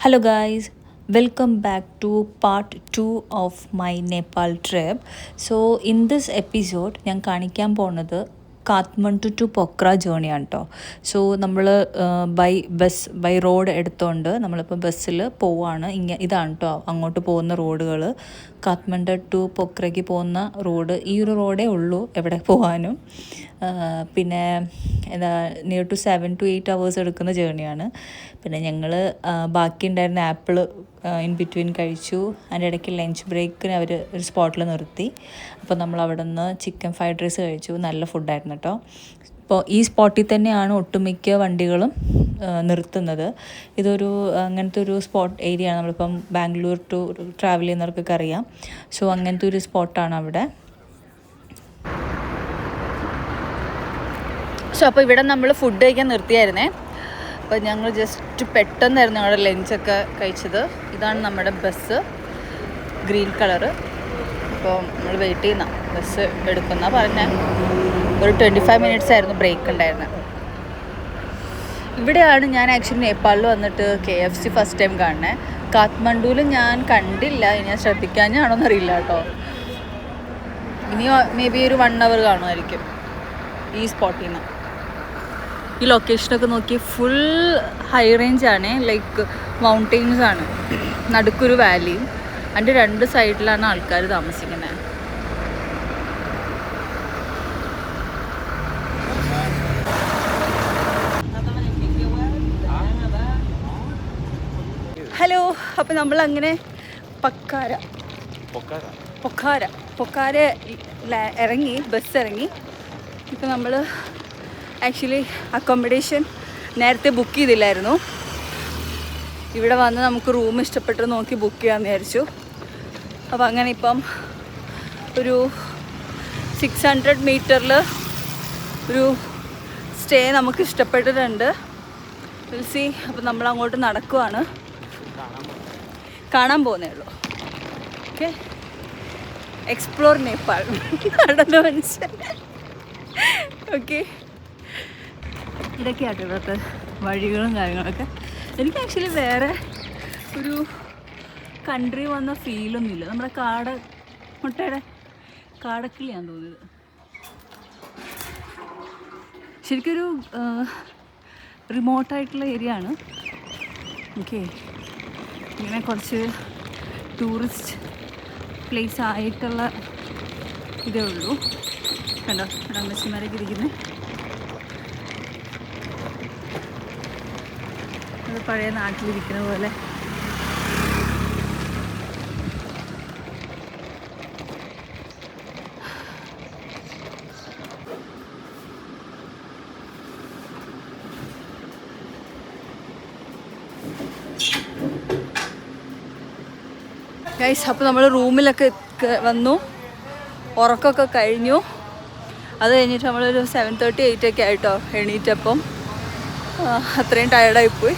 Hello guys, welcome back to part 2 of my Nepal trip. So in this episode ഞാൻ കാണിക്കാൻ പോകുന്നത് കാത്മണ്ഡു to Pokhara ജേണിയാണ് കേട്ടോ. So നമ്മൾ by road എടുത്തുകൊണ്ട് നമ്മളിപ്പോൾ ബസ്സിൽ പോവാണ്. ഇതാണ് കേട്ടോ അങ്ങോട്ട് പോകുന്ന റോഡുകൾ. കാത്മണ്ഡു ടു പൊക്രയ്ക്ക് പോകുന്ന റോഡ് ഈ ഒരു റോഡേ ഉള്ളൂ എവിടെ പോകാനും. പിന്നെ എന്താ നിയർ ടു 7 to 8 hours എടുക്കുന്ന ജേണിയാണ്. പിന്നെ ഞങ്ങൾ ബാക്കി ഉണ്ടായിരുന്ന ആപ്പിൾ ഇൻ ബിറ്റ്വീൻ കഴിച്ചു. അതിൻ്റെ ഇടയ്ക്ക് ലഞ്ച് ബ്രേക്കിന് അവർ ഒരു സ്പോട്ടിൽ നിർത്തി. അപ്പോൾ നമ്മൾ അവിടെ നിന്ന് ചിക്കൻ ഫ്രൈഡ് റൈസ് കഴിച്ചു. നല്ല ഫുഡായിരുന്നു കേട്ടോ. ഇപ്പോൾ ഈ സ്പോട്ടിൽ തന്നെയാണ് ഒട്ടുമിക്ക വണ്ടികളും നിർത്തുന്നത്. ഇതൊരു അങ്ങനത്തെ ഒരു സ്പോട്ട് ഏരിയ ആണ്. നമ്മളിപ്പം ബാംഗ്ലൂർ ടു ട്രാവൽ ചെയ്യുന്നവർക്കൊക്കെ അറിയാം. സോ അങ്ങനത്തെ ഒരു സ്പോട്ടാണ് അവിടെ. സോ അപ്പോൾ ഇവിടെ നമ്മൾ ഫുഡ് കഴിക്കാൻ നിർത്തിയായിരുന്നേ. അപ്പോൾ ഞങ്ങൾ ജസ്റ്റ് പെട്ടെന്നായിരുന്നു ഞങ്ങളുടെ ലഞ്ചൊക്കെ കഴിച്ചത്. ഇതാണ് നമ്മുടെ ബസ്, ഗ്രീൻ കളറ്. അപ്പോൾ നമ്മൾ വെയിറ്റ് ചെയ്യുന്ന ബസ് എടുക്കുന്ന പറഞ്ഞാൽ ഒരു 25 minutes ആയിരുന്നു ബ്രേക്ക് ഉണ്ടായിരുന്നത്. ഇവിടെയാണ് ഞാൻ ആക്ച്വലി നേപ്പാളിൽ വന്നിട്ട് KFC ഫസ്റ്റ് ടൈം കാണുന്നത്. കാത്മണ്ഡുവിൽ ഞാൻ കണ്ടില്ല. ഇനി ഞാൻ ശ്രദ്ധിക്കാനാണോന്ന് അറിയില്ല കേട്ടോ. ഇനി മേ ബി ഒരു 1 hour കാണുമായിരിക്കും ഈ സ്പോട്ടിൽ നിന്ന്. ഈ ലൊക്കേഷനൊക്കെ നോക്കി ഫുൾ ഹൈ റേഞ്ചാണ്, ലൈക്ക് മൗണ്ടെയിൻസ് ആണ്, നടുക്കൊരു വാലിയും. അതിൻ്റെ 2 സൈഡിലാണ് ആൾക്കാർ താമസിക്കുന്നത്. ഹലോ, അപ്പോൾ നമ്മളങ്ങനെ പൊക്കാര ഇറങ്ങി, ബസ് ഇറങ്ങി. ഇപ്പം നമ്മൾ ആക്ച്വലി അക്കോമഡേഷൻ നേരത്തെ ബുക്ക് ചെയ്തില്ലായിരുന്നു. ഇവിടെ വന്ന് നമുക്ക് റൂം ഇഷ്ടപ്പെട്ട് നോക്കി ബുക്ക് ചെയ്യാമെന്ന് വിചാരിച്ചു. അപ്പോൾ അങ്ങനെ ഇപ്പം ഒരു 600 മീറ്ററിൽ ഒരു സ്റ്റേ നമുക്ക് ഇഷ്ടപ്പെട്ടിട്ടുണ്ട്. Will see. അപ്പോൾ നമ്മൾ അങ്ങോട്ട് നടക്കുവാണ്, കാണാൻ പോകുന്നേ ഉള്ളൂ. ഓക്കെ, എക്സ്പ്ലോർ നേപ്പാൾ നടന്നു മനസ്സിൽ. ഓക്കെ, ഇതൊക്കെയാട്ടോ ഇവിടുത്തെ വഴികളും കാര്യങ്ങളൊക്കെ. എനിക്ക് ആക്ച്വലി വേറെ ഒരു കൺട്രി വന്ന ഫീലൊന്നുമില്ല. നമ്മുടെ മുട്ടയുടെ കാടക്കിളിയാന്ന് തോന്നിയത്. ശരിക്കൊരു റിമോട്ടായിട്ടുള്ള ഏരിയ ആണ്. ഓക്കെ, ഇങ്ങനെ കുറച്ച് ടൂറിസ്റ്റ് പ്ലേസ് ആയിട്ടുള്ള ഇതേ ഉള്ളൂ. കണ്ടോ ഇവിടെ അമ്മച്ചിമാരൊക്കെ ഇരിക്കുന്നത്. അത് പഴയ നാട്ടിലിരിക്കുന്ന പോലെ. ഗൈസ്, അപ്പോൾ നമ്മൾ റൂമിലൊക്കെ വന്നു, ഉറക്കമൊക്കെ കഴിഞ്ഞു. അത് കഴിഞ്ഞിട്ട് നമ്മളൊരു 7:30, 8 ഒക്കെ ആയിട്ടോ എണീറ്റപ്പം. അത്രയും ടയർഡായിപ്പോയി.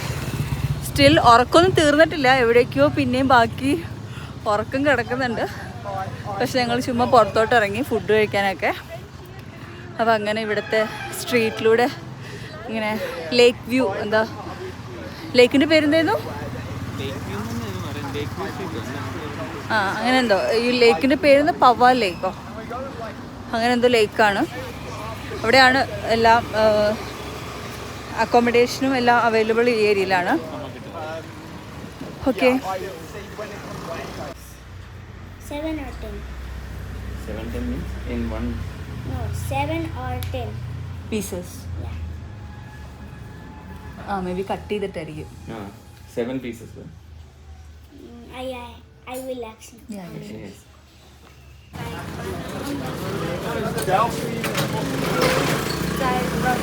സ്റ്റിൽ ഉറക്കമൊന്നും തീർന്നിട്ടില്ല. എവിടേക്കോ പിന്നെയും ബാക്കി ഉറക്കം കിടക്കുന്നുണ്ട്. പക്ഷെ ഞങ്ങൾ ചുമ്മാ പുറത്തോട്ട് ഇറങ്ങി ഫുഡ് കഴിക്കാനൊക്കെ. അപ്പോൾ അങ്ങനെ ഇവിടുത്തെ സ്ട്രീറ്റിലൂടെ ഇങ്ങനെ ലേക്ക് വ്യൂ, എന്താ ലേക്കിൻ്റെ പേരെന്തായിരുന്നു? അങ്ങനെ എന്തോ. ഈ ലേക്കിൻ്റെ പേര് പവ ലേക്കോ അങ്ങനെ എന്തോ ലേക്കാണ്. അവിടെയാണ് എല്ലാം അക്കോമഡേഷനും എല്ലാം അവൈലബിൾ ഈ ഏരിയയിലാണ്. Okay, 7 or 10? 7 means in one. No, 7 or 10. Pieces. Yeah. Maybe cut ചെയ്തിട്ടായിരിക്കും. 7 pieces. I will actually. Yes.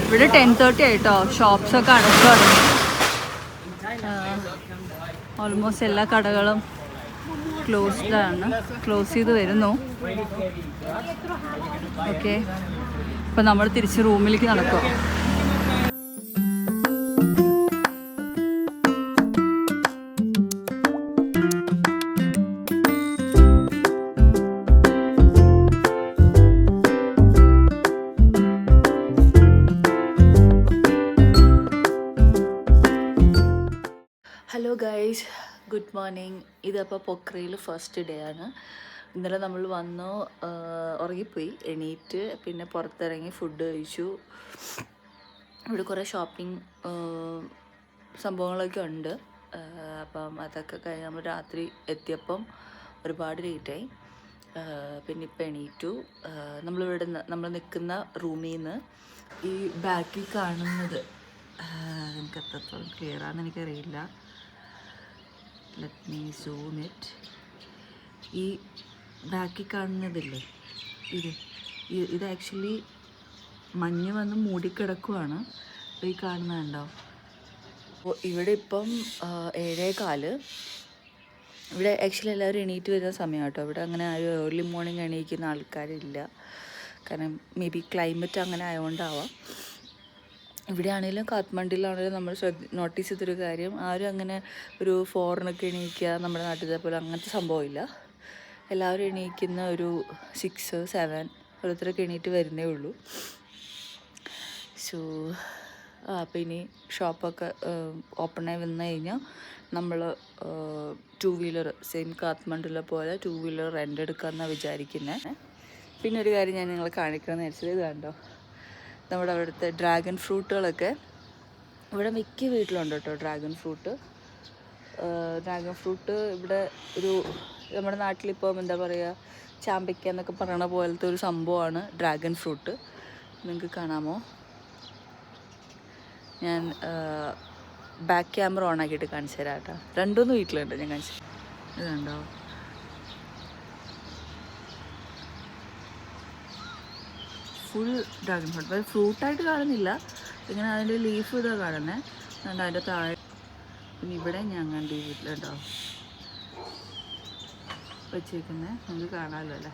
ഇവിടെ 10:30 ആയിട്ടോ. ഷോപ്സൊക്കെ അടച്ചു തുടങ്ങി. ഓൾമോസ്റ്റ് എല്ലാ കടകളും ക്ലോസ് ചെയ്ത് വരുന്നു. ഓക്കെ, അപ്പോൾ നമ്മൾ തിരിച്ച് റൂമിലേക്ക് നടക്കും. Hello guys, good morning. ഇതപ്പോൾ പൊക്രയിൽ ഫസ്റ്റ് ഡേ ആണ്. ഇന്നലെ നമ്മൾ വന്നു, ഉറങ്ങിപ്പോയി. എണീറ്റ് പിന്നെ പുറത്തിറങ്ങി ഫുഡ് കഴിച്ചു. ഇവിടെ കുറേ ഷോപ്പിംഗ് സംഭവങ്ങളൊക്കെ ഉണ്ട്. അപ്പം അതൊക്കെ കഴിഞ്ഞ് നമ്മൾ രാത്രി എത്തിയപ്പം ഒരുപാട് ലേറ്റായി. പിന്നെ ഇപ്പം എണീറ്റു. നമ്മൾ നിൽക്കുന്ന റൂമിൽ നിന്ന് ഈ ബാക്കിൽ കാണുന്നത് എനിക്ക് എത്രത്തോളം ക്ലിയർ ആണെന്ന് എനിക്കറിയില്ല. Let me zoom it. ഈ ബാക്കിൽ കാണുന്നതില്ലേ, ഇത് ആക്ച്വലി മഞ്ഞ് വന്ന് മൂടിക്കിടക്കുവാണ്. ഈ കാണുന്നുണ്ടോ? അപ്പോൾ ഇവിടെ ഇപ്പം 7:15. ഇവിടെ ആക്ച്വലി എല്ലാവരും എണീറ്റ് വരുന്ന സമയം കേട്ടോ. ഇവിടെ അങ്ങനെ ആരും ഏർലി മോർണിംഗ് എണീക്കുന്ന ആൾക്കാരില്ല. കാരണം മേ ബി ക്ലൈമറ്റ് അങ്ങനെ ആയതുകൊണ്ടാവാം. ഇവിടെ ആണെങ്കിലും കാത്മണ്ഡിലാണെങ്കിലും നമ്മൾ നോട്ടീസ് ചെയ്തൊരു കാര്യം, ആരും അങ്ങനെ ഒരു 4 എണീക്കുക നമ്മുടെ നാട്ടിലെ പോലെ അങ്ങനത്തെ സംഭവമില്ല. എല്ലാവരും എണീക്കുന്ന ഒരു 6, 7 ഓരോരുത്തരൊക്കെ എണീറ്റ് വരുന്നേ ഉള്ളൂ. സോ അപ്പോൾ ഇനി ഷോപ്പൊക്കെ ഓപ്പണായി വന്നു കഴിഞ്ഞാൽ നമ്മൾ 2 വീലർ സെയിം കാത്മണ്ഡിലെ പോലെ 2 വീലർ റെൻ്റ് എടുക്കാമെന്നാണ് വിചാരിക്കുന്നത്. പിന്നെ ഒരു കാര്യം ഞാൻ നിങ്ങളെ കാണിക്കണമെന്ന് വിചാരിച്ചത്, ഇത് കണ്ടോ, നമ്മുടെ അവിടുത്തെ ഡ്രാഗൺ ഫ്രൂട്ടുകളൊക്കെ ഇവിടെ മിക്ക വീട്ടിലുണ്ട് കേട്ടോ. ഡ്രാഗൺ ഫ്രൂട്ട് ഇവിടെ ഒരു നമ്മുടെ നാട്ടിലിപ്പം എന്താ പറയുക, ചാമ്പയ്ക്ക എന്നൊക്കെ പറയണ പോലത്തെ ഒരു സംഭവമാണ് ഡ്രാഗൺ ഫ്രൂട്ട്. നിങ്ങൾക്ക് കാണാമോ? ഞാൻ ബാക്ക് ക്യാമറ ഓൺ ആക്കിയിട്ട് കാണിച്ചു തരാം കേട്ടോ. 2 വീട്ടിലുണ്ട്, ഞാൻ കാണിച്ചു. ഇത് കണ്ടോ, ഫുൾ ഡ്രാഗൺ ഫ്രൂട്ട്. പക്ഷേ ഫ്രൂട്ടായിട്ട് കാണുന്നില്ല, ഇങ്ങനെ അതിൻ്റെ ലീഫ് ഇതാണ് കാണുന്നത്. അതുകൊണ്ട് അതിൻ്റെ താഴെ പിന്നെ ഇവിടെ ഞാൻ കണ്ട് ഈ വീട്ടിലുണ്ടോ വെച്ചേക്കുന്നത്, നമുക്ക് കാണാമല്ലോ അല്ലേ.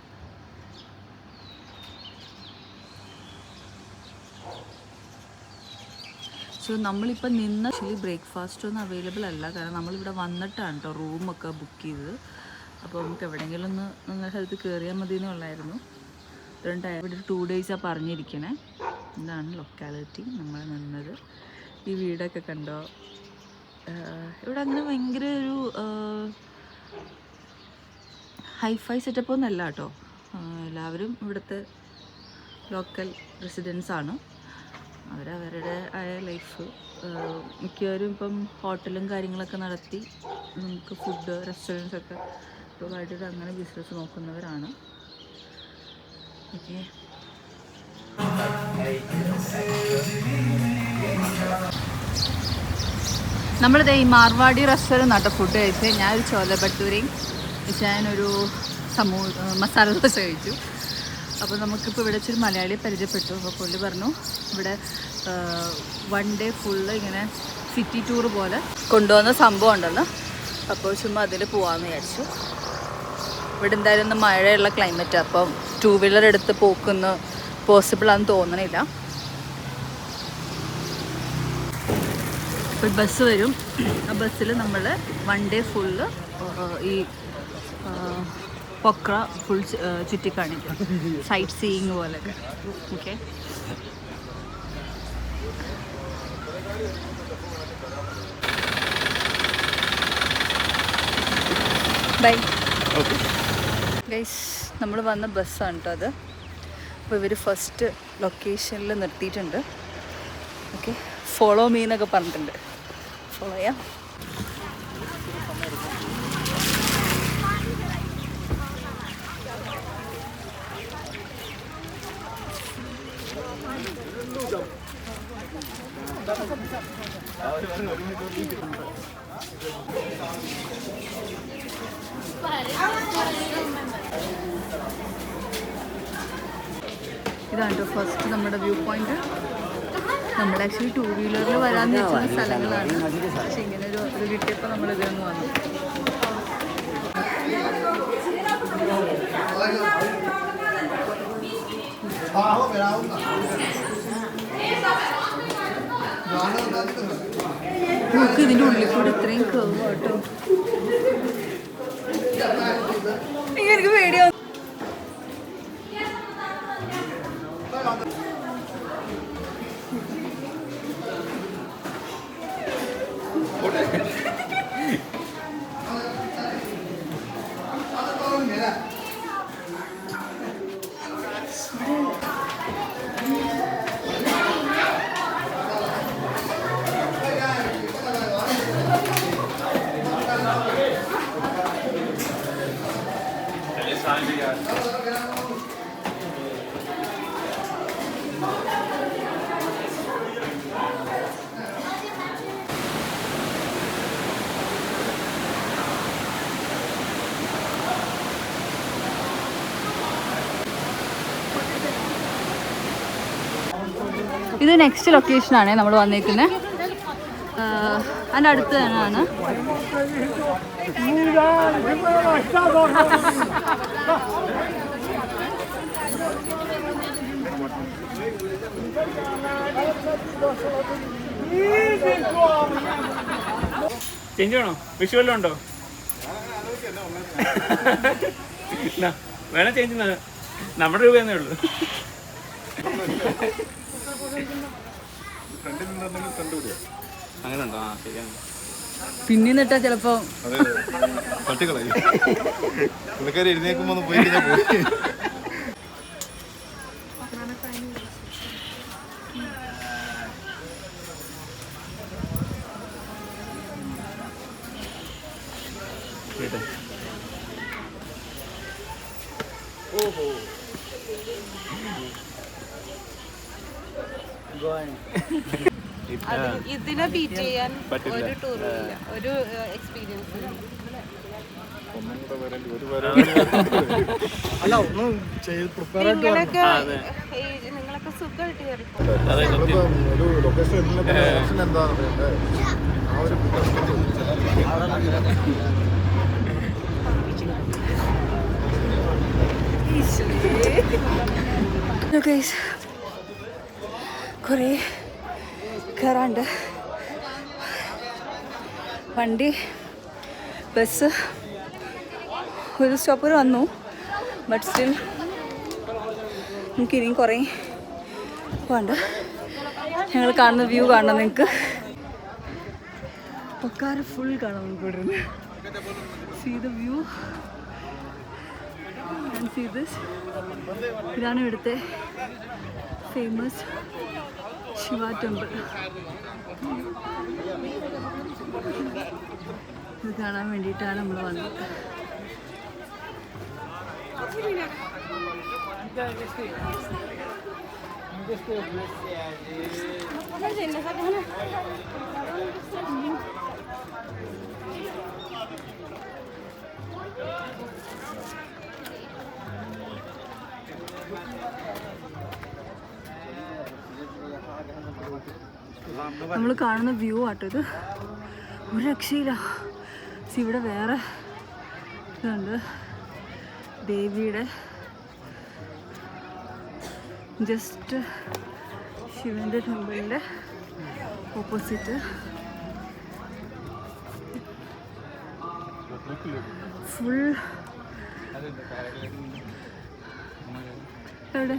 സോ നമ്മളിപ്പോൾ നിന്ന് ആക്ച്വലി ബ്രേക്ക്ഫാസ്റ്റ് ഒന്നും അവൈലബിൾ അല്ല. കാരണം നമ്മളിവിടെ വന്നിട്ടാണ് കേട്ടോ റൂമൊക്കെ ബുക്ക് ചെയ്തത്. അപ്പോൾ നമുക്ക് എവിടെയെങ്കിലും ഒന്ന് നല്ല സ്ഥലത്ത് കയറിയാൽ മതി എന്നുള്ളായിരുന്നു. ഇവിടെ 2 ഡേയ്സാണ് പറഞ്ഞിരിക്കണേ. ഇതാണ് ലൊക്കാലിറ്റി നമ്മൾ നിന്നത്. ഈ വീടൊക്കെ കണ്ടോ? ഇവിടെ അങ്ങനെ ഭയങ്കര ഒരു ഹൈഫൈ സെറ്റപ്പ് ഒന്നും അല്ല കേട്ടോ. എല്ലാവരും ഇവിടുത്തെ ലോക്കൽ റെസിഡൻസാണ്. അവരവരുടെ ആയ ലൈഫ്, മിക്കവരും ഇപ്പം ഹോട്ടലും കാര്യങ്ങളൊക്കെ നടത്തി നമുക്ക് ഫുഡ് റെസ്റ്റോറൻറ്റ്സൊക്കെ പ്രൊവൈഡ് ചെയ്ത് അങ്ങനെ ബിസിനസ് നോക്കുന്നവരാണ്. ഓക്കെ, നമ്മളിത് ഈ മാർവാടി റെസ്റ്റോറൻറ്റ് നട്ടോ ഫുഡ് കഴിച്ചത്. ഞാനൊരു ചോല ഭട്ടൂരയും ഞാനൊരു മസാല ദോശ കഴിച്ചു. അപ്പോൾ നമുക്കിപ്പോൾ ഇവിടെ വെച്ചൊരു മലയാളിയെ പരിചയപ്പെട്ടു. അപ്പോൾ പുള്ളി പറഞ്ഞു ഇവിടെ 1 ഡേ ഫുള്ള് ഇങ്ങനെ സിറ്റി ടൂർ പോലെ കൊണ്ടുവന്ന സംഭവം ഉണ്ടെന്ന്. അപ്പോൾ ചുമ്മാ അതിൽ പോകാമെന്ന് വിചാരിച്ചു. ഇവിടെ എന്തായാലും ഒന്ന് മഴയുള്ള ക്ലൈമറ്റാണ്, അപ്പം 2 വീലർ എടുത്ത് പോക്കുന്ന പോസിബിളാണെന്ന് തോന്നണില്ല. ഇപ്പോൾ ബസ് വരും, ആ ബസ്സിൽ നമ്മൾ 1 ഡേ ഫുള്ള് ഈ പൊക്ര ഫുൾ ചുറ്റിക്കാണിക്കും, സൈറ്റ് സീയിങ് പോലെയൊക്കെ. Okay, bye. ഗൈസ്, നമ്മൾ വന്ന ബസ്സാണ് കേട്ടോ അത്. അപ്പോൾ ഇവർ ഫസ്റ്റ് ലൊക്കേഷനിൽ നിർത്തിയിട്ടുണ്ട്. ഓക്കെ, ഫോളോ മീ എന്നൊക്കെ പറഞ്ഞിട്ടുണ്ട്. ഫോളോ ചെയ്യാം. ഇതാണ് ഫസ്റ്റ് നമ്മുടെ വ്യൂ പോയിന്റ്. നമ്മൾ ആക്ച്വലി 2 വീലറിൽ വരാമെന്ന് വെച്ചുള്ള സ്ഥലങ്ങളാണ്. പക്ഷെ ഇങ്ങനെ ഒരു കിട്ടിയപ്പോൾ നമ്മൾ ഇതിലൊന്ന് വന്നു. നമുക്ക് ഇതിൻ്റെ ഉള്ളിൽ കൂടെ ഇത്രയും കേവ് കേട്ടോ. എനിക്ക് പേടിയാ. ഇത് നെക്സ്റ്റ് ലൊക്കേഷനാണ് നമ്മൾ വന്നേക്കുന്നത്. അതിൻ്റെ അടുത്ത് തന്നെയാണ്. ചേഞ്ച് വേണോ? വിഷുവല്ലോ ഉണ്ടോ? വേണം ചേഞ്ച്. നമ്മുടെ രൂപ എന്നേ ഉള്ളൂ. അങ്ങനെ ഉണ്ടോ? ആ ശരിയാണ്. പിന്നെ നിട്ടാ ചിലപ്പോ പുള്ളിക്കാരി എഴുന്നേക്കുമ്പോ പോയി പോയി. ഓഹോ ഇതിനെ ബീറ്റ് ചെയ്യാൻ ഒരു ടൂറില്ല, ഒരു എക്സ്പീരിയൻസ്. നിങ്ങളൊക്കെ സുഖമായിട്ട് കുറേ കയറാണ്ട്. വണ്ടി ബസ് ഒരു സ്റ്റോപ്പിൽ വന്നു. ബട്ട് സ്റ്റിൽ നമുക്ക് ഇനിയും കുറേ പോകണ്ട. ഞങ്ങൾ കാണുന്ന വ്യൂ കാണണം നിങ്ങൾക്ക്. പൊക്കാര ഫുൾ കാണാം നമുക്ക് ഇവിടെ നിന്ന്. See the view and see this. ഇതാണ് ഇവിടുത്തെ ഫേമസ് ശിവ ടെമ്പിൾ. ഇത് കാണാൻ വേണ്ടിയിട്ടാണ് നമ്മൾ വന്നത്. നമ്മൾ കാണുന്ന വ്യൂ ആട്ടോ ഇത്. ഒരു രക്ഷയില്ല. ഇവിടെ വേറെ ഇതുണ്ട്, ദേവിയുടെ ജസ്റ്റ് ശിവൻ്റെ ടെമ്പിളിൻ്റെ ഓപ്പോസിറ്റ് ഫുൾ. എവിടെ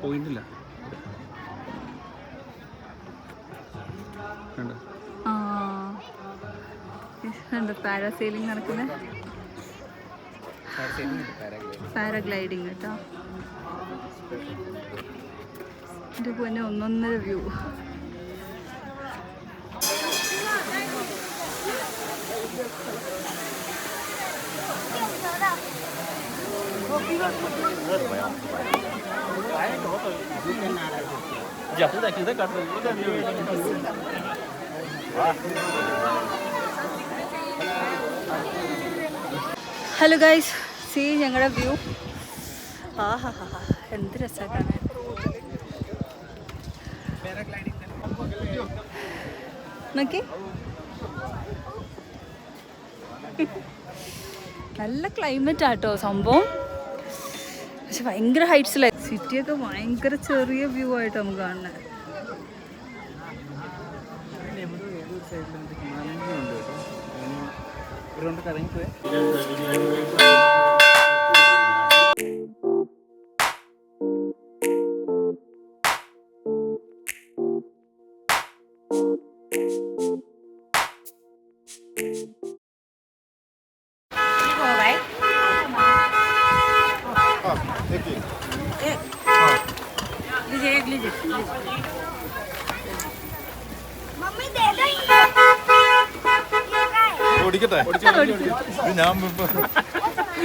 പോയിന്റില്ല. പാരാസെയിലിംഗ് നടക്കുന്ന പാരാഗ്ലൈഡിങ് കേട്ടോ. ഇത് പിന്നെ ഒന്നൊന്നര വ്യൂ. ഹലോ ഗൈസ്, സീ ഞങ്ങളുടെ വ്യൂ. ആ ഹാ ഹാ ഹാ, എന്ത് രസമാണ്. നോക്കി, നല്ല ക്ലൈമറ്റ് ആട്ടോ സംഭവം. പക്ഷെ ഭയങ്കര ഹൈറ്റ്സിലായി. സിറ്റിയൊക്കെ ഭയങ്കര ചെറിയ വ്യൂ ആയിട്ട് നമുക്ക് കാണുന്നത്. ഓടിക്കട്ടെ, ഞാൻ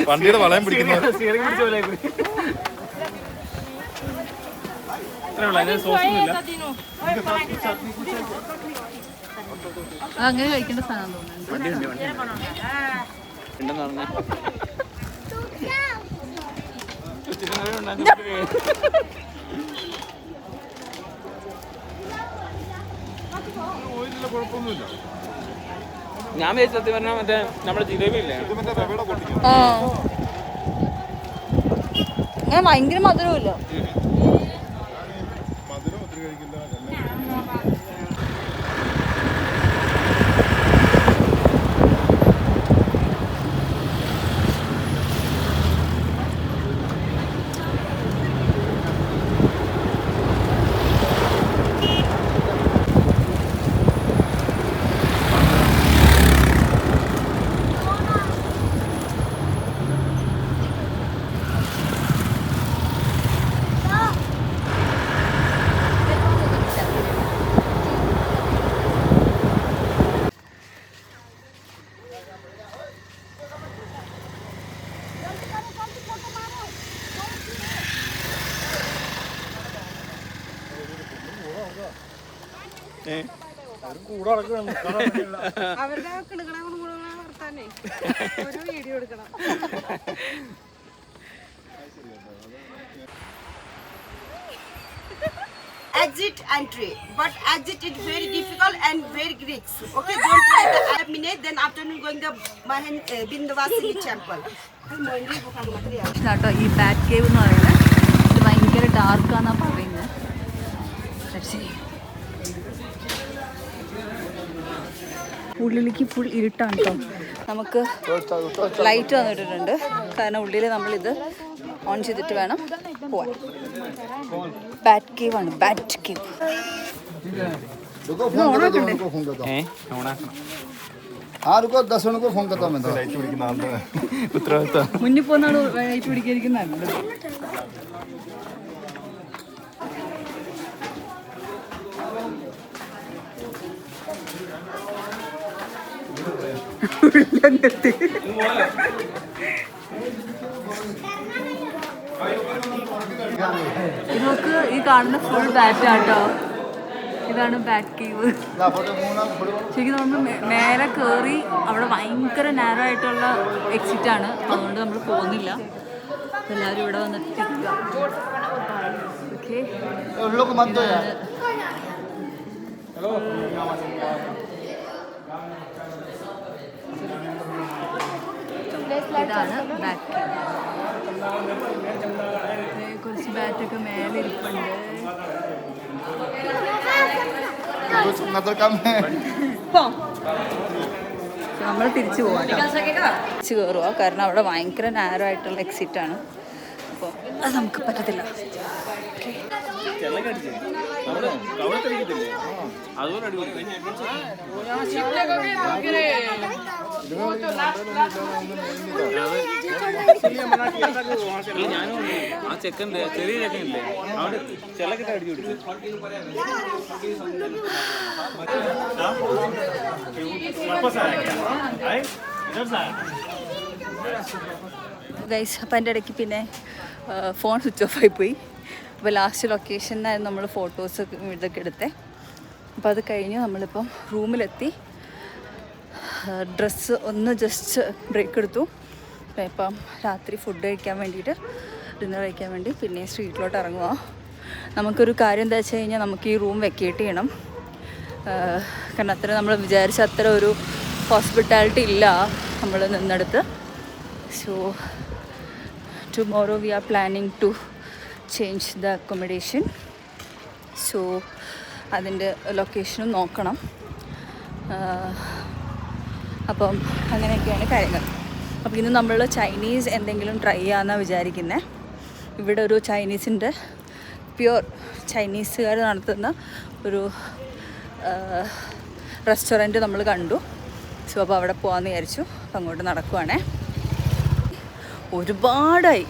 വണ്ടിയുടെ വളയം പിടിക്കുന്നത്. അങ്ങനെ കഴിക്കേണ്ട സാധനം തോന്നുന്നു. വണ്ടി ഉണ്ടെന്ന് പറഞ്ഞ കുഴപ്പമൊന്നുമില്ല. ഞാൻ വിചാരിച്ചു സത്യം പറഞ്ഞാൽ മറ്റേ നമ്മുടെ ജിലേബി ഇല്ലേ, ഇത് മറ്റേ റവയുടെ പൊട്ടിക്കണം. അങ്ങനെ ഭയങ്കര മധുരമില്ല. മധുരം ഒത്തിരി കഴിക്കില്ല. അവരുടെ കിണുകളെ വർത്താനേ ഒരു വീഡിയോ എടുക്കണം. Exit entry, but exit is very difficult and very risky. Okay, don't try the 5 minutes. Then afternoon going the Bindavasini temple. കേട്ടോ ഈ ബാറ്റ് കേവ് എന്ന് പറയുന്നത്. ഇത് ഭയങ്കര ഡാർക്കാന്നാണ് പറയുന്നത്. ഉള്ളിലേക്ക് ഫുൾ ഇരുട്ടാണ് കേട്ടോ. നമുക്ക് ലൈറ്റ് വന്നിട്ടിട്ടുണ്ട്, കാരണം ഉള്ളിൽ നമ്മളിത് ഓൺ ചെയ്തിട്ട് വേണം പോവാൻ. ബാറ്റ് കേവ് ആണ്, ബാറ്റ് കേവ്. हाँ रुको 10 मिनट को फोन करता हूँ मैं तो ലൈറ്റ് പിടിക്കുന്ന ആളുടെ ഉത്തരവാദിത്തം. മുന്നിൽ പോകുന്ന ലൈറ്റ് പിടിക്കാതിരിക്കുന്നതാണ്. ഇതൊക്കെ ഈ കാണുന്ന ഫുൾ ബാറ്റ് ആട്ടോ. ഇതാണ് ബാറ്റ് കേവ്. ശരിക്കും നമ്മൾ മേലെ കയറി അവിടെ ഭയങ്കര നാരോ ആയിട്ടുള്ള എക്സിറ്റ് ആണ്, അതുകൊണ്ട് നമ്മൾ പോകുന്നില്ല. എല്ലാവരും ഇവിടെ വന്നിട്ട് ഓക്കെ. ഇതാണ് ബാറ്റ് കേവ്. കുറച്ച് ബാറ്റൊക്കെ മേലെ ഇരിപ്പുണ്ട്. നമ്മൾ തിരിച്ചു പോവാം, തിരിച്ചു കയറുക, കാരണം അവിടെ ഭയങ്കര നാരോ ആയിട്ടുള്ള എക്സിറ്റ് ആണ്. അപ്പോൾ അത് നമുക്ക് പറ്റത്തില്ല. അതുപോലെ അടിപൊളി. ഞാനും ആ ചെക്കൻ്റെ ചെറിയ ചെക്കനില്ലേ, അവിടെ ചിലക്കിട്ട് അടിച്ചു കൊടുക്കും. ഗൈസ്, അപ്പം എൻ്റെ ഇടയ്ക്ക് പിന്നെ ഫോൺ സ്വിച്ച് ഓഫ് ആയിപ്പോയി. അപ്പോൾ ലാസ്റ്റ് ലൊക്കേഷനിലായിരുന്നു നമ്മൾ ഫോട്ടോസ് ഇതൊക്കെ എടുത്തേ. അപ്പോൾ അത് കഴിഞ്ഞ് നമ്മളിപ്പം റൂമിലെത്തി. ഡ്രസ്സ് ഒന്ന് ജസ്റ്റ് ബ്രേക്ക് എടുത്തു. ഇപ്പം രാത്രി ഫുഡ് കഴിക്കാൻ വേണ്ടിയിട്ട്, ഡിന്നർ കഴിക്കാൻ വേണ്ടി പിന്നെ സ്ട്രീറ്റിലോട്ട് ഇറങ്ങുക. നമുക്കൊരു കാര്യം എന്താ വെച്ച് കഴിഞ്ഞാൽ, നമുക്ക് ഈ റൂം വെക്കേറ്റ് ചെയ്യണം. കാരണം അത്ര നമ്മൾ വിചാരിച്ച അത്ര ഒരു ഹോസ്പിറ്റാലിറ്റി ഇല്ല നമ്മൾ നിന്നെടുത്ത്. So tomorrow we are planning to change the accommodation. So അതിൻ്റെ ലൊക്കേഷനും നോക്കണം. അപ്പം അങ്ങനെയൊക്കെയാണ് കാര്യങ്ങൾ. അപ്പോൾ ഇന്ന് നമ്മൾ ചൈനീസ് എന്തെങ്കിലും ട്രൈ ചെയ്യാമെന്നാണ് വിചാരിക്കുന്നത്. ഇവിടെ ഒരു ചൈനീസിൻ്റെ പ്യുവർ ചൈനീസുകാർ നടത്തുന്ന ഒരു റെസ്റ്റോറൻറ്റ് നമ്മൾ കണ്ടു. സോ അപ്പോൾ അവിടെ പോകാമെന്ന് വിചാരിച്ചു. അപ്പോൾ അങ്ങോട്ട് നടക്കുവാണേ. ഒരുപാടായി,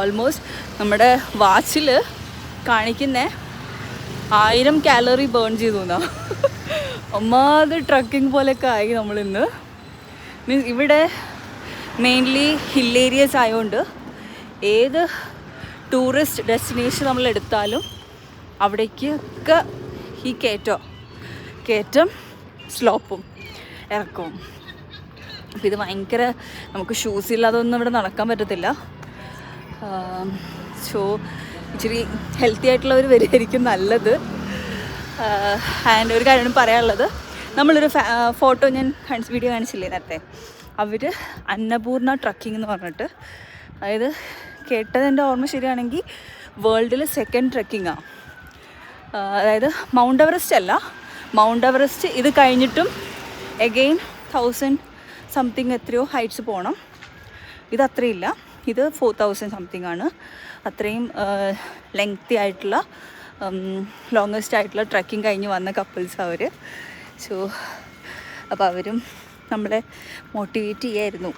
ഓൾമോസ്റ്റ് നമ്മുടെ വാച്ചിൽ കാണിക്കുന്ന 1000 കാലറി ബേൺ ചെയ്തു എന്നാ. ഒന്നാമത് ട്രക്കിംഗ് പോലെയൊക്കെ ആയി നമ്മളിന്ന്. മീൻസ് ഇവിടെ മെയിൻലി ഹിൽ ഏരിയസ് ആയതുകൊണ്ട് ഏത് ടൂറിസ്റ്റ് ഡെസ്റ്റിനേഷൻ നമ്മൾ എടുത്താലും അവിടേക്കൊക്കെ ഈ കയറ്റം സ്ലോപ്പും ഇറക്കവും. അപ്പോൾ ഇത് ഭയങ്കര, നമുക്ക് ഷൂസ് ഇല്ലാതെ ഒന്നും ഇവിടെ നടക്കാൻ പറ്റത്തില്ല. സോ ഇച്ചിരി ഹെൽത്തി ആയിട്ടുള്ളവർ വരികയായിരിക്കും നല്ലത്. ആൻഡ് ഒരു കാര്യമാണ് പറയാനുള്ളത്, നമ്മളൊരു ഫോട്ടോ ഞാൻ വീഡിയോ കാണിച്ചില്ലേ നേരത്തെ, അവർ അന്നപൂർണ ട്രക്കിംഗ് എന്ന് പറഞ്ഞിട്ട്, അതായത് കേട്ടതെൻ്റെ ഓർമ്മ ശരിയാണെങ്കിൽ വേൾഡിൽ 2nd ട്രക്കിങ്ങാണ്. അതായത് മൗണ്ട് എവറസ്റ്റ് അല്ല, മൗണ്ട് എവറസ്റ്റ് ഇത് കഴിഞ്ഞിട്ടും എഗെയിൻ 1000 സംതിങ് എത്രയോ ഹൈറ്റ്സ് പോകണം. ഇത് അത്രയില്ല, ഇത് 4000 സംതിങ് ആണ്. അത്രയും ലെങ്തി ആയിട്ടുള്ള ലോങ്ങസ്റ്റ് ആയിട്ടുള്ള ട്രക്കിംഗ് കഴിഞ്ഞ് വന്ന കപ്പിൾസ് അവർ. സോ അപ്പോൾ അവരും നമ്മളെ മോട്ടിവേറ്റ് ചെയ്യായിരുന്നു,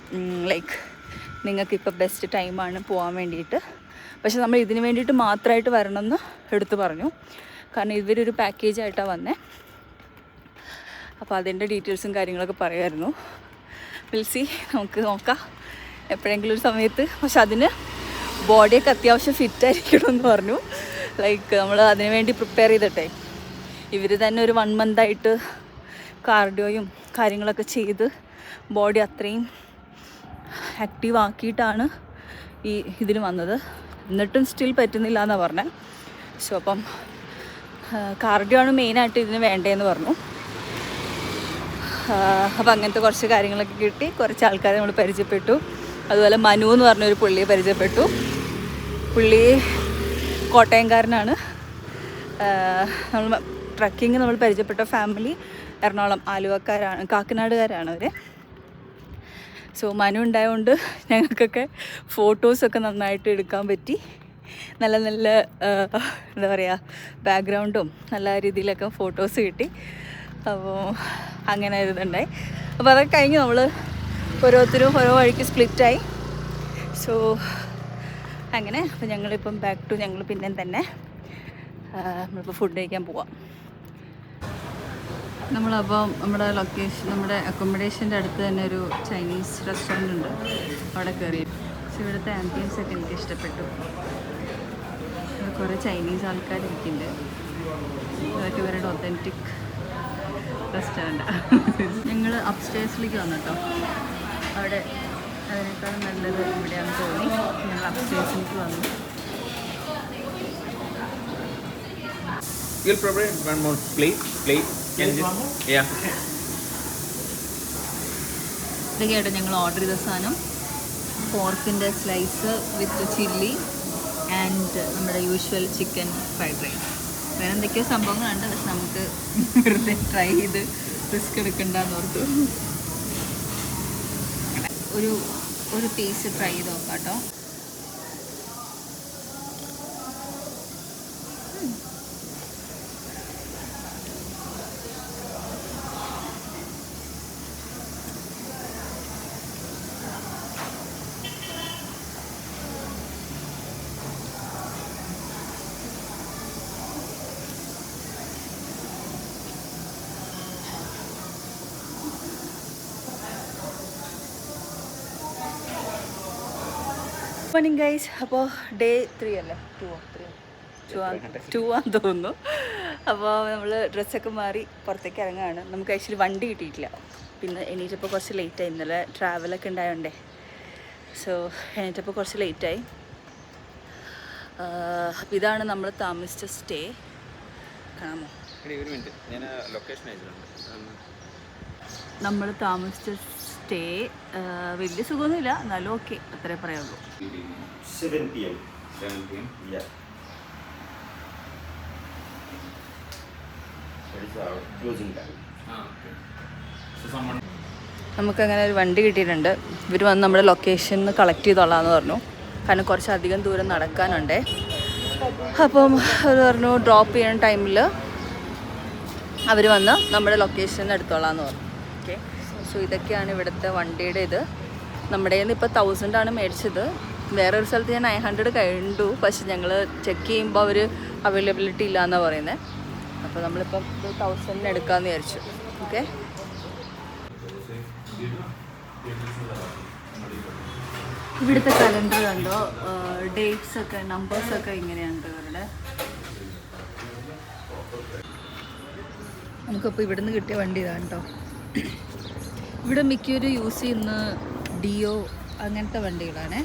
ലൈക്ക് നിങ്ങൾക്കിപ്പോൾ ബെസ്റ്റ് ടൈമാണ് പോകാൻ വേണ്ടിയിട്ട്. പക്ഷെ നമ്മൾ ഇതിന് വേണ്ടിയിട്ട് മാത്രമായിട്ട് വരണമെന്ന് എടുത്തു പറഞ്ഞു. കാരണം ഇവരൊരു പാക്കേജായിട്ടാണ് വന്നത്. അപ്പോൾ അതിൻ്റെ ഡീറ്റെയിൽസും കാര്യങ്ങളൊക്കെ പറയുമായിരുന്നു. വിൽസി, നമുക്ക് നോക്കാം എപ്പോഴെങ്കിലും ഒരു സമയത്ത്. പക്ഷെ അതിന് ബോഡിയൊക്കെ അത്യാവശ്യം ഫിറ്റായിരിക്കണം എന്ന് പറഞ്ഞു. ലൈക്ക് നമ്മൾ അതിന് വേണ്ടി പ്രിപ്പയർ ചെയ്തിട്ടെ, ഇവർ തന്നെ ഒരു 1 മന്തായിട്ട് കാർഡിയോയും കാര്യങ്ങളൊക്കെ ചെയ്ത് ബോഡി അത്രയും ആക്റ്റീവ് ആക്കിയിട്ടാണ് ഇതിന് വന്നത്. എന്നിട്ടും സ്റ്റിൽ പറ്റുന്നില്ല എന്നാണ് പറഞ്ഞത്. സോ അപ്പം കാർഡിയോ ആണ് മെയിനായിട്ട് ഇതിന് വേണ്ടതെന്ന് പറഞ്ഞു. അപ്പോൾ അങ്ങനത്തെ കുറച്ച് കാര്യങ്ങളൊക്കെ കിട്ടി. കുറച്ച് ആൾക്കാരെ നമ്മൾ പരിചയപ്പെട്ടു. അതുപോലെ മനു എന്ന് പറഞ്ഞൊരു പുള്ളിയെ പരിചയപ്പെട്ടു. പുള്ളി കോട്ടയംകാരനാണ്. നമ്മൾ ട്രക്കിങ് നമ്മൾ പരിചയപ്പെട്ട ഫാമിലി എറണാകുളം ആലുവക്കാരാണ്, കാക്കനാടുകാരാണ് അവർ. സോ മനു ഉണ്ടായതുകൊണ്ട് ഞങ്ങൾക്കൊക്കെ ഫോട്ടോസൊക്കെ നന്നായിട്ട് എടുക്കാൻ പറ്റി. നല്ല നല്ല എന്താ പറയുക, ബാക്ക്ഗ്രൗണ്ടും നല്ല രീതിയിലൊക്കെ ഫോട്ടോസ് കിട്ടി. അപ്പോൾ അങ്ങനെ ഇതുണ്ടായി. അപ്പോൾ അതൊക്കെ കഴിഞ്ഞ് നമ്മൾ ഓരോരുത്തരും ഓരോ വഴിക്ക് സ്പ്ലിറ്റായി. സോ അങ്ങനെ അപ്പോൾ ഞങ്ങളിപ്പം ബാക്ക് ടു ഞങ്ങൾ പിന്നെ തന്നെ നമ്മളിപ്പോൾ ഫുഡ് കഴിക്കാൻ പോവാം. നമ്മളപ്പോൾ നമ്മുടെ നമ്മുടെ അക്കോമഡേഷൻ്റെ അടുത്ത് തന്നെ ഒരു ചൈനീസ് റെസ്റ്റോറൻ്റ് ഉണ്ട്. അവിടെ കയറി. പക്ഷേ ഇവിടുത്തെ ആംബിയൻസ് ഒക്കെ എനിക്ക് ഇഷ്ടപ്പെട്ടു. ഇവിടെ കുറേ ചൈനീസ് ആൾക്കാരിരിക്കുന്നുണ്ട്. അതൊക്കെ ഇവരുടെ ഒത്തൻറ്റിക് റെസ്റ്റോറൻറ്റാണ്. ഞങ്ങൾ അപ്സ്റ്റേഴ്സിലേക്ക് വന്നു കേട്ടോ. അവിടെ അതിനേക്കാളും നല്ലത് ഇവിടെയാണെന്ന് തോന്നി. ഞങ്ങൾ അപ്സ്റ്റേഴ്സിലേക്ക് വന്നു. You'll provide one more plate. Yeah. ഇതൊക്കെയായിട്ട് ഞങ്ങൾ ഓർഡർ ചെയ്ത സാധനം. പോർക്കിൻ്റെ സ്ലൈസ് വിത്ത് ചില്ലി ആൻഡ് നമ്മുടെ യൂഷ്വൽ ചിക്കൻ ഫ്രൈഡ് റൈസ്. വേറെ എന്തൊക്കെയോ സംഭവങ്ങളുണ്ട്. പക്ഷെ നമുക്ക് വെറുതെ ട്രൈ ചെയ്ത് റിസ്ക് എടുക്കണ്ടെന്ന് ഓർത്തു. ഒരു പീസ് ട്രൈ ചെയ്ത് നോക്കാം കേട്ടോ. Morning guys. അപ്പോൾ ഡേ 3 അല്ലേ, 2 ആണെന്ന് തോന്നുന്നു. അപ്പോൾ നമ്മൾ ഡ്രസ്സൊക്കെ മാറി പുറത്തേക്ക് ഇറങ്ങുകയാണ്. നമുക്ക് ആക്ച്വലി വണ്ടി കിട്ടിയിട്ടില്ല. പിന്നെ എണീറ്റപ്പോൾ കുറച്ച് ലേറ്റായി. ഇന്നലെ ട്രാവലൊക്കെ ഉണ്ടായോണ്ടേ. സോ എണീറ്റപ്പോൾ കുറച്ച് ലേറ്റായി. ഇതാണ് നമ്മൾ താമസിച്ച സ്റ്റേ. കാണാമോ? ഒരു മിനിറ്റ്, ഞാൻ ലൊക്കേഷൻ അയച്ചിട്ടുണ്ട്. നമ്മൾ താമസിച്ച സ്റ്റേ വലിയ സുഖമൊന്നുമില്ല, എന്നാലും ഓക്കെ, അത്രേ പറയുള്ളൂ. 7 p.m. Yeah. That is our closing time. നമുക്കങ്ങനെ ഒരു വണ്ടി കിട്ടിയിട്ടുണ്ട്. ഇവർ വന്ന് നമ്മുടെ ലൊക്കേഷനിൽ നിന്ന് കളക്ട് ചെയ്തോളാമെന്ന് പറഞ്ഞു. കാരണം കുറച്ചധികം ദൂരം നടക്കാനുണ്ടേ. അപ്പം അവർ പറഞ്ഞു ഡ്രോപ്പ് ചെയ്യുന്ന ടൈമിൽ അവർ വന്ന് നമ്മുടെ ലൊക്കേഷനിൽ എടുത്തോളാമെന്ന് പറഞ്ഞു. ഓക്കെ. സോ ഇതൊക്കെയാണ് ഇവിടുത്തെ വണ്ടിയുടെ ഇത്. നമ്മുടെ കയ്യിൽ നിന്ന് ഇപ്പോൾ 1000 ആണ് മേടിച്ചത്. വേറൊരു സ്ഥലത്ത് ഞാൻ 900 കഴിഞ്ഞു. പക്ഷെ ഞങ്ങൾ ചെക്ക് ചെയ്യുമ്പോൾ അവർ അവൈലബിലിറ്റി ഇല്ല എന്നാണ് പറയുന്നത്. അപ്പോൾ നമ്മളിപ്പം 1000 എടുക്കാമെന്ന് വിചാരിച്ചു. ഓക്കെ. ഇവിടുത്തെ കലണ്ടർ കണ്ടോ? ഡേറ്റ്സ് ഒക്കെ നമ്പേഴ്സൊക്കെ ഇങ്ങനെയുണ്ട് ഇവരുടെ. നമുക്കപ്പോൾ ഇവിടുന്ന് കിട്ടിയ വണ്ടി ഇതാണ് കേട്ടോ. ഇവിടെ മിക്കവരും യൂസ് ചെയ്യുന്ന ഡിയോ അങ്ങനത്തെ വണ്ടികളാണ്.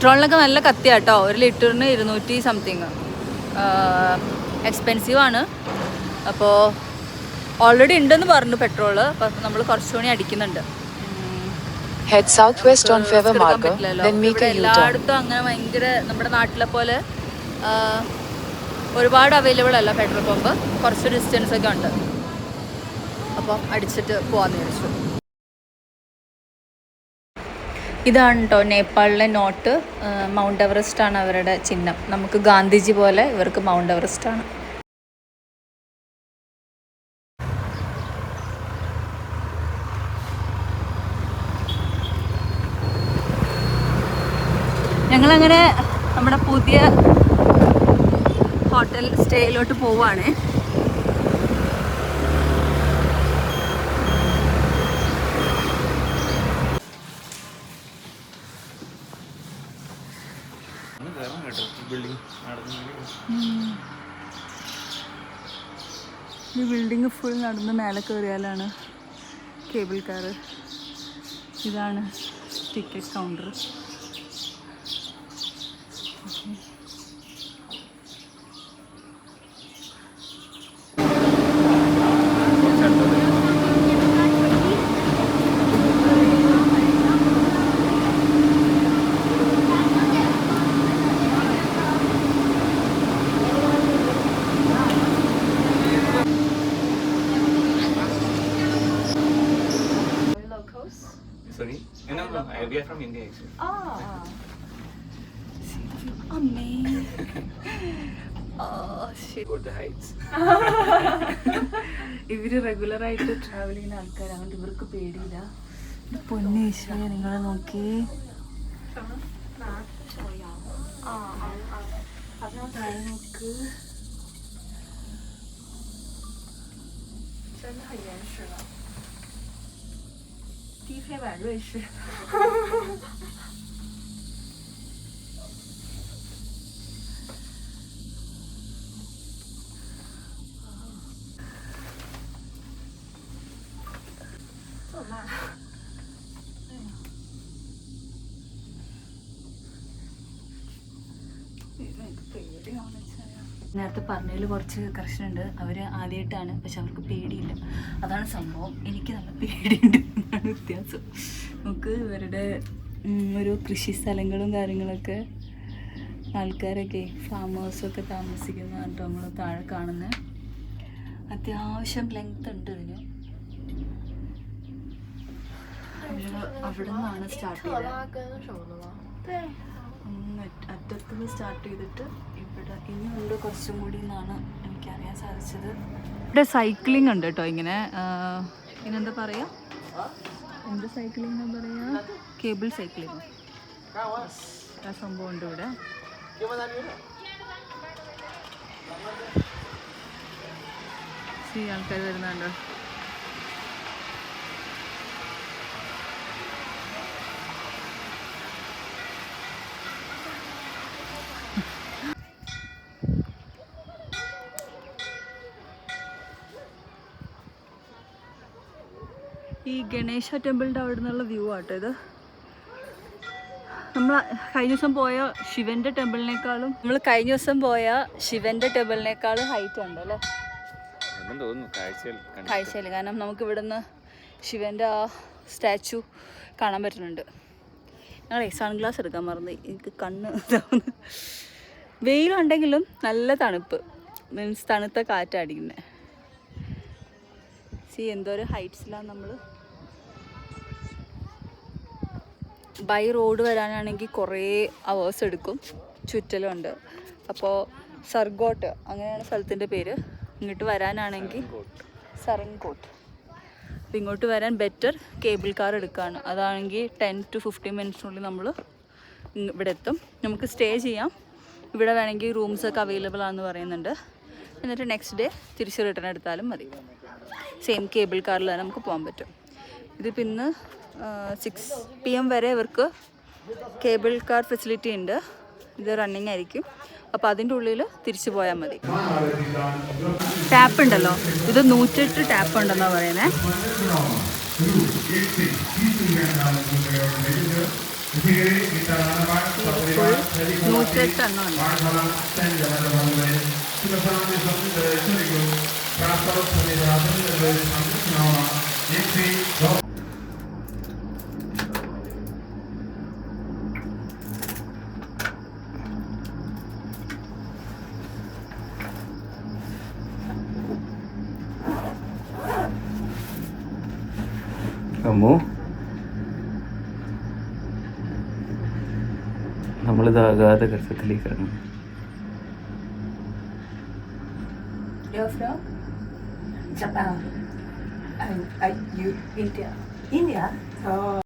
പെട്രോളിനൊക്കെ നല്ല കത്തിയാട്ടോ. 1 ലിറ്ററിന് 200 സംതിങ്. എക്സ്പെൻസീവാണ്. അപ്പോൾ ഓൾറെഡി ഉണ്ടെന്ന് പറഞ്ഞു പെട്രോള്. അപ്പം നമ്മൾ കുറച്ചുകൂടി അടിക്കുന്നുണ്ട്. എല്ലായിടത്തും അങ്ങനെ ഭയങ്കര നമ്മുടെ നാട്ടിലെ പോലെ ഒരുപാട് അവൈലബിൾ അല്ല പെട്രോൾ പമ്പ്. കുറച്ച് ഡിസ്റ്റൻസ് ഒക്കെ ഉണ്ട്. അപ്പം അടിച്ചിട്ട് പോകാമെന്ന് വിചാരിച്ചു. ഇതാണ് കേട്ടോ നേപ്പാളിലെ നോട്ട്. മൗണ്ട് എവറസ്റ്റ് ആണ് അവരുടെ ചിഹ്നം. നമുക്ക് ഗാന്ധിജി പോലെ ഇവർക്ക് മൗണ്ട് എവറസ്റ്റ് ആണ്. ഞങ്ങളങ്ങനെ നമ്മുടെ പുതിയ ഹോട്ടൽ സ്റ്റേയിലോട്ട് പോവുകയാണ്. ഈ ബിൽഡിങ് ഫുൾ നടന്ന് മേലെ കയറിയാലാണ് കേബിൾ കാർ. ഇതാണ് ticket counter. Sorry? No, we are from India actually. Amazing. Oh shit. Go to the heights. ഇവര് റെഗുലർ ആയിട്ട് ട്രാവൽ ചെയ്യുന്ന ആൾക്കാരാണ്. ഇവർക്ക് പേടിയില്ല. പൊന്നീശ്വര നിങ്ങളെ നോക്കി. നോക്ക്. 低飞版瑞士。നേരത്തെ പറഞ്ഞതിൽ കുറച്ച് കർഷനുണ്ട്. അവർ ആദ്യമായിട്ടാണ്, പക്ഷെ അവർക്ക് പേടിയില്ല. അതാണ് സംഭവം. എനിക്ക് നല്ല പേടിയുണ്ട് എന്നാണ് വ്യത്യാസം. നമുക്ക് ഇവരുടെ ഒരു കൃഷി സ്ഥലങ്ങളും കാര്യങ്ങളൊക്കെ ആൾക്കാരൊക്കെ ഫാമേഴ്സൊക്കെ താമസിക്കുന്നതാണ് നമ്മൾ താഴെ കാണുന്നത്. അത്യാവശ്യം ലെങ്ത് ഉണ്ട് ഇതിന്. അവിടെ നിന്നാണ് സ്റ്റാർട്ട് ചെയ്തത്. അറ്റത്തുനിന്ന് സ്റ്റാർട്ട് ചെയ്തിട്ട് ഇവിടെ ഇനിയുണ്ട് കുറച്ചും കൂടി എന്നാണ് എനിക്കറിയാൻ സാധിച്ചത്. ഇവിടെ സൈക്ലിംഗ് ഉണ്ട് കേട്ടോ. ഇങ്ങനെ ഇനെന്താ പറയുക, എന്ത് സൈക്ലിംഗ് എന്ന് പറയുക, കേബിൾ സൈക്ലിംഗ്. ആ സംഭവം ഉണ്ട് ഇവിടെ. ആൾക്കാർ വരുന്നുണ്ടോ? ഈ ഗണേശ ടെമ്പിളിൻ്റെ അവിടെ നിന്നുള്ള വ്യൂ ആട്ടോ ഇത്. നമ്മൾ കഴിഞ്ഞ ദിവസം പോയ ശിവൻ്റെ ടെമ്പിളിനേക്കാളും ഹൈറ്റ് ഉണ്ട് അല്ലേ കാഴ്ചയിൽ. കാരണം നമുക്ക് ഇവിടുന്ന് ശിവൻ്റെ ആ സ്റ്റാച്ചു കാണാൻ പറ്റുന്നുണ്ട്. ഞങ്ങൾ സൺഗ്ലാസ് എടുക്കാൻ മറന്നു, എനിക്ക് കണ്ണ് ഇതാവുന്നു. വെയിലുണ്ടെങ്കിലും നല്ല തണുപ്പ്, മീൻസ് തണുത്ത കാറ്റടിക്കുന്നത്. എന്തോരം ഹൈറ്റ്സിലാണ് നമ്മൾ. ബൈ റോഡ് വരാനാണെങ്കിൽ കുറേ അവേഴ്സ് എടുക്കും, ചുറ്റലുണ്ട്. അപ്പോൾ സർഗോട്ട് അങ്ങനെയാണ് സ്ഥലത്തിൻ്റെ പേര്. ഇങ്ങോട്ട് വരാനാണെങ്കിൽ സരൻകോട്ട്. അപ്പോൾ ഇങ്ങോട്ട് വരാൻ ബെറ്റർ കേബിൾ കാർ എടുക്കുകയാണ്. അതാണെങ്കിൽ 10 to 15 മിനിറ്റ്സിനുള്ളിൽ നമ്മൾ ഇവിടെ എത്തും. നമുക്ക് സ്റ്റേ ചെയ്യാം. ഇവിടെ വേണമെങ്കിൽ റൂംസൊക്കെ അവൈലബിൾ ആണെന്ന് പറയുന്നുണ്ട്. എന്നിട്ട് നെക്സ്റ്റ് ഡേ തിരിച്ച് റിട്ടേൺ എടുത്താലും മതി. സെയിം കേബിൾ കാറിൽ തന്നെ നമുക്ക് പോകാൻ പറ്റും. ഇതിപ്പോൾ ഇന്ന് 6 PM വരെ ഇവർക്ക് കേബിൾ കാർ ഫെസിലിറ്റി ഉണ്ട്. ഇത് റണ്ണിങ് ആയിരിക്കും. അപ്പോൾ അതിൻ്റെ ഉള്ളിൽ തിരിച്ചു പോയാൽ മതി. ടാപ്പ് ഉണ്ടല്ലോ, ഇത് 108 ടാപ്പ് ഉണ്ടെന്നാണ് പറയുന്നത്. 108 എണ്ണം ഉണ്ട്. അമ്മോ, നമ്മളിത് ആകാതെ ഗർഭത്തിലേക്ക് ഇറങ്ങും. You're from Japan. You India. India. Oh.